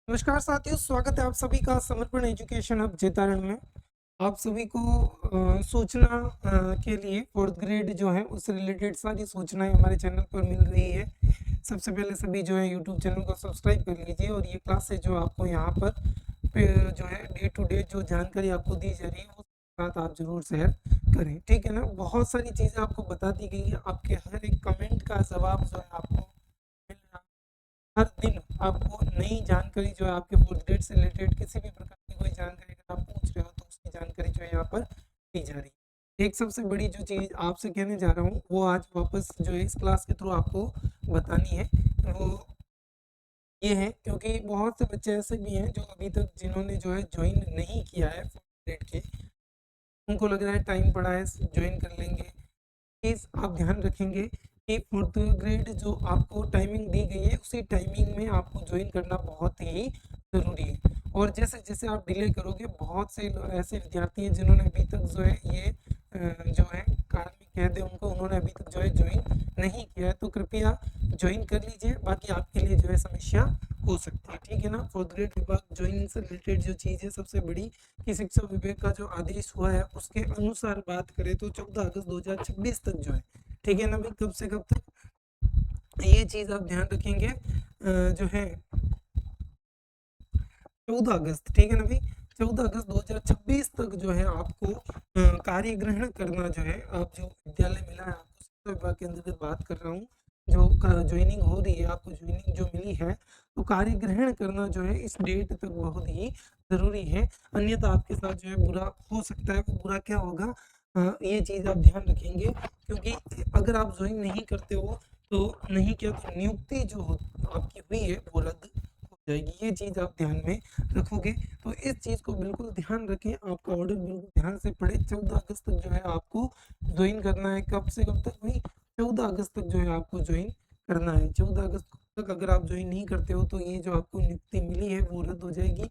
नमस्कार साथियों, स्वागत है आप सभी का समर्पण एजुकेशन अब जैतारण में। आप सभी को सूचना के लिए फोर्थ ग्रेड जो है उससे रिलेटेड सारी सूचनाएं हमारे चैनल पर मिल रही है। सबसे पहले सभी जो है यूट्यूब चैनल को सब्सक्राइब कर लीजिए और ये क्लासेस जो आपको यहाँ पर जो है डे टू डे जो जानकारी आपको दी जा रही है उसके साथ आप जरूर शेयर करें, ठीक है ना। बहुत सारी चीज़ें आपको बता दी गई है, आपके हर एक कमेंट का जवाब जो है आपको मिल रहा है। हर दिन आपको नई जानकारी जो है आपके फोर्थ ग्रेड से रिलेटेड किसी भी प्रकार की कोई जानकारी अगर आप पूछ रहे हो तो उसकी जानकारी जो है यहाँ पर दी जा रही है। एक सबसे बड़ी जो चीज़ आपसे कहने जा रहा हूँ वो आज वापस जो है इस क्लास के थ्रू आपको बतानी है वो ये है, क्योंकि बहुत से बच्चे ऐसे भी हैं जो अभी तक जिन्होंने जो है ज्वाइन नहीं किया है फोर्थ ग्रेड के, उनको लग रहा है टाइम पड़ा है ज्वाइन कर लेंगे। प्लीज़ आप ध्यान रखेंगे कि फोर्थ ग्रेड जो आपको टाइमिंग दी गई है उसी टाइमिंग में आपको ज्वाइन करना बहुत ही ज़रूरी है। और जैसे जैसे आप डिले करोगे, बहुत से ऐसे विद्यार्थी हैं जिन्होंने अभी तक जो है ये जो है कार्मिक कहते हैं उनको, उन्होंने अभी तक जो है ज्वाइन नहीं किया है, तो कृपया ज्वाइन कर लीजिए, बाकी आपके लिए जो है समस्या हो सकती है, ठीक है ना। फोर्थ ग्रेड विभाग ज्वाइनिंग से रिलेटेड जो चीज़ है सबसे बड़ी कि शिक्षा विभाग का जो आदेश हुआ है उसके अनुसार बात करें तो 14 अगस्त 2026 तक जो है, ठीक है ना भाई, कब से कब तक ये चीज़ आप ध्यान रखेंगे जो है 14 अगस्त, ठीक है ना भाई, 14 अगस्त 2026 तक जो है आपको कार्य ग्रहण करना जो है, आप जो विद्यालय मिला है आपको शिक्षा विभाग के अंतर्गत बात कर रहा हूँ, जो ज्वाइनिंग हो रही है आपको ज्वाइनिंग जो मिली है तो कार्य ग्रहण करना जो है इस डेट तक बहुत ही ज़रूरी है। अन्यथा आपके साथ जो है बुरा हो सकता है। वो बुरा क्या होगा, ये चीज़ आप ध्यान रखेंगे, क्योंकि अगर आप ज्वाइन नहीं करते हो तो नहीं क्या तो नियुक्ति जो आपकी हुई है वो रद्द हो जाएगी। ये चीज़ आप ध्यान में रखोगे तो इस चीज़ को बिल्कुल ध्यान रखें, आपका ऑर्डर बिल्कुल ध्यान से पढ़े। 14 अगस्त तक जो है आपको ज्वाइन करना है। कब से कब तक भाई, 14 अगस्त तक जो है आपको ज्वाइन करना है। 14 अगस्त तक अगर आप ज्वाइन नहीं करते हो तो ये जो आपको नियुक्ति मिली है वो रद्द हो जाएगी।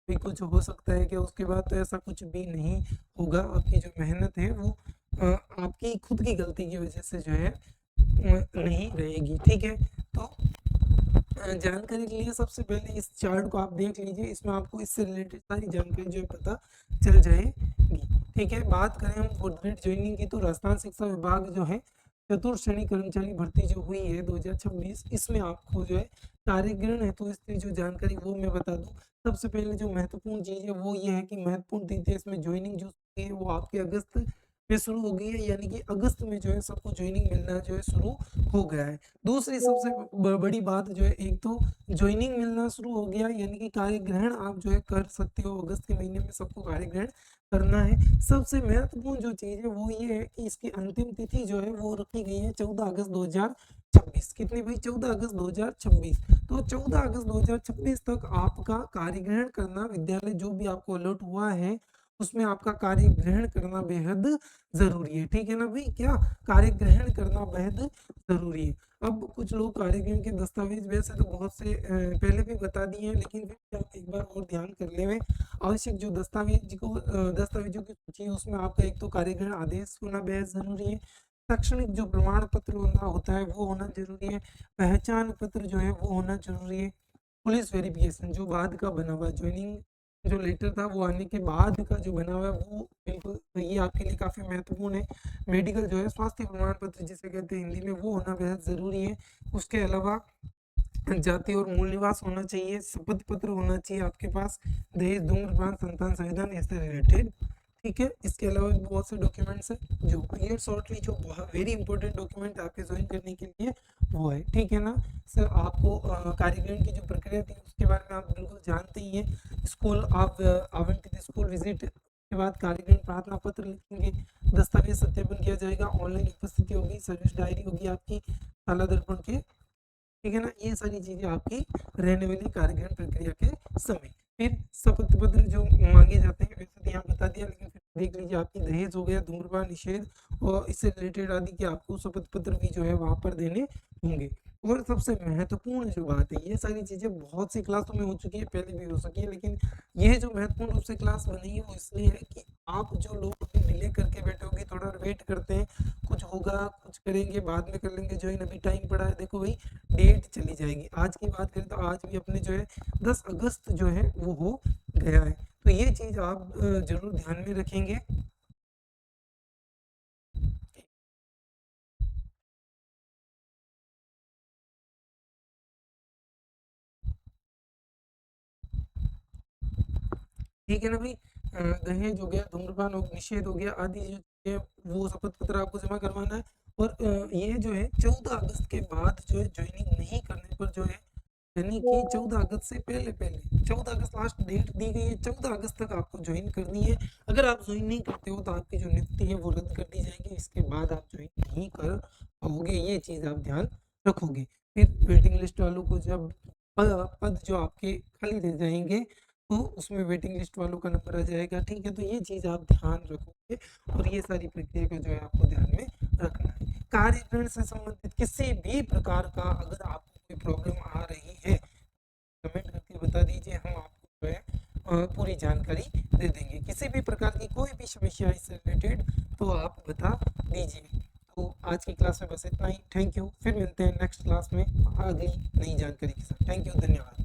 भी कुछ हो सकता है कि उसके बाद तो ऐसा कुछ भी नहीं होगा, आपकी जो मेहनत है वो आपकी खुद की गलती की वजह से जो है नहीं रहेगी, ठीक है। तो जानकारी के लिए सबसे पहले इस चार्ट को आप देख लीजिए, इसमें आपको इससे रिलेटेड सारी जानकारी जो है पता चल जाएगी, ठीक है। बात करें हम फोर्थ ग्रेड ज्वाइनिंग की तो राजस्थान शिक्षा विभाग जो है चतुर्थ श्रेणी कर्मचारी भर्ती जो हुई है 2026, इसमें आपको जो है कार्यग्रहण है तो इसकी जो जानकारी वो मैं बता दूं। सबसे पहले जो महत्वपूर्ण चीज़ है वो ये है कि महत्वपूर्ण चीज़ है इसमें ज्वाइनिंग जो है वो आपके अगस्त में शुरू हो गई है, यानी कि अगस्त में जो है सबको ज्वाइनिंग मिलना जो है शुरू हो गया है। दूसरी सबसे बड़ी बात जो है, एक तो ज्वाइनिंग मिलना शुरू हो गया यानी कि कार्य ग्रहण आप जो है कर सकते हो, अगस्त के महीने में सबको कार्य ग्रहण करना है। सबसे महत्वपूर्ण जो चीज़ है वो ये है कि इसकी अंतिम तिथि जो है वो रखी गई है 14 अगस्त 2026। कितनी भाई, 14 अगस्त 2026। तो 14 अगस्त 2026 तक आपका कार्य ग्रहण करना, विद्यालय जो भी आपको अलर्ट हुआ है उसमें आपका कार्य ग्रहण करना बेहद जरूरी है, ठीक है ना भाई। क्या कार्य ग्रहण करना बेहद जरूरी है। अब कुछ लोग कार्यक्रम के दस्तावेज वैसे तो बहुत से पहले भी बता दिए हैं, लेकिन फिर आप एक बार और ध्यान कर ले। आवश्यक जो दस्तावेजों की सूची है उसमें आपका एक तो कार्यग्रहण आदेश होना बेहद जरूरी है। शैक्षणिक जो प्रमाण पत्र होता है वो होना जरूरी है। पहचान पत्र जो है वो होना जरूरी है। पुलिस वेरिफिकेशन जो बाद का बना हुआ ज्वाइनिंग जो लेटर था वो आने के बाद का जो बना हुआ है वो बिल्कुल ये आपके लिए काफ़ी महत्वपूर्ण है। मेडिकल जो है स्वास्थ्य प्रमाण पत्र जिसे कहते हैं हिंदी में, वो होना बेहद ज़रूरी है। उसके अलावा जाति और मूल निवास होना चाहिए। शपथ पत्र होना चाहिए आपके पास, दहेज धूम्रपान संतान संविधान इससे रिलेटेड, ठीक है। इसके अलावा भी बहुत से डॉक्यूमेंट्स हैं जो क्लियर शॉर्टली जो वेरी इंपॉर्टेंट डॉक्यूमेंट आपके ज्वाइन करने के लिए वो है, ठीक है ना। सर आपको कार्यक्रम की जो प्रक्रिया थी उसके बारे में आप बिल्कुल जानते ही हैं। स्कूल आप आवंटित स्कूल विजिट के बाद कार्यक्रम प्रार्थना पत्र लिखेंगे, दस्तावेज सत्यापन किया जाएगा, ऑनलाइन उपस्थिति होगी, सर्विस डायरी होगी आपकी ताला दर्पण के, ठीक है ना। ये सारी चीजें आपकी रहने वाली कार्यक्रम प्रक्रिया के समय। फिर शपथ पत्र जो मांगे जाते हैं वैसे तो यहाँ बता दिया, लेकिन फिर देख लीजिए आपकी दहेज हो गया, धूम्रपान निषेध और इससे रिलेटेड आदि के आपको शपथ पत्र भी जो है वहां पर देने होंगे। और सबसे महत्वपूर्ण जो बात है, ये सारी चीजें बहुत सी क्लासों में हो चुकी है, पहले भी हो सकी है, लेकिन यह जो महत्वपूर्ण रूप से क्लास बनी है वो इसलिए है कि आप जो लोग अभी डिले करके बैठे होगे, थोड़ा वेट करते हैं, कुछ होगा, कुछ करेंगे, बाद में कर लेंगे ज्वाइन, अभी टाइम पड़ा है। देखो भाई डेट चली जाएगी। आज की बात करें तो आज भी अपने जो है 10 अगस्त जो है वो हो गया है। तो ये चीज़ आप ज़रूर ध्यान में रखेंगे। ठीक है ना भाई। दहेज हो गया, धूम्रपान हो निषेध हो गया, आदि जो है वो शपथ पत्र आपको जमा करवाना है। और ये जो है 14 अगस्त के बाद जो है ज्वाइनिंग नहीं करने पर जो है, यानी कि 14 अगस्त से पहले पहले, 14 अगस्त लास्ट डेट दी गई है, 14 अगस्त तक आपको ज्वाइन करनी है। अगर आप ज्वाइन नहीं करते हो तो आपकी जो नियुक्ति है वो रद्द कर दी जाएगी, इसके बाद आप ज्वाइन नहीं कर पाओगे, ये चीज़ आप ध्यान रखोगे। फिर वेटिंग लिस्ट वालों को जब पद जो आपके खाली रह जाएंगे तो उसमें वेटिंग लिस्ट वालों का नंबर आ जाएगा। ठीक है, तो ये चीज़ आप ध्यान रखोगे और ये सारी प्रक्रिया का जो है आपको ध्यान में रखना है। कार्यग्रहण से संबंधित किसी भी प्रकार का अगर आपको कोई प्रॉब्लम आ रही है, कमेंट करके बता दीजिए, हम आपको जो है पूरी जानकारी दे देंगे। किसी भी प्रकार की कोई भी समस्या इससे रिलेटेड तो आप बता दीजिए। तो आज की क्लास में बस इतना ही। Thank you. फिर मिलते हैं नेक्स्ट क्लास में अगली नई जानकारी के साथ। थैंक यू, धन्यवाद।